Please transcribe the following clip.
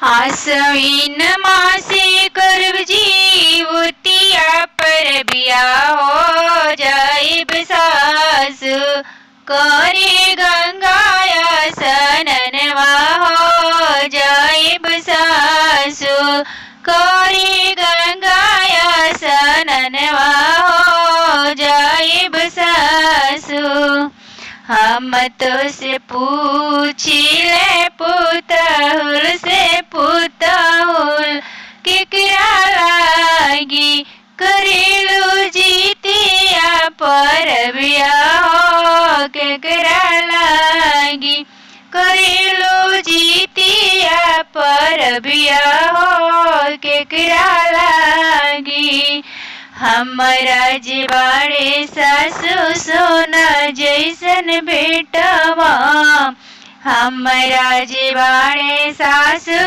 आश्विन मासे करब जीवतिया पर बिया हो जाइब सासु करे गंगाया सननवा हो जाइब सासु करे गंगाया सननवा हो जाइब सासु। हम तो से पूछिले पुतहुल से पुतहुल केकरा लागी करेलू जीतिया पर बिया हो केकरा लागी करेलू जीतिया पर बिया हो केकरा लागी। हमरा जीवाड़े सासु सोना जैसन बेटवा हमरा जीवाड़े सासु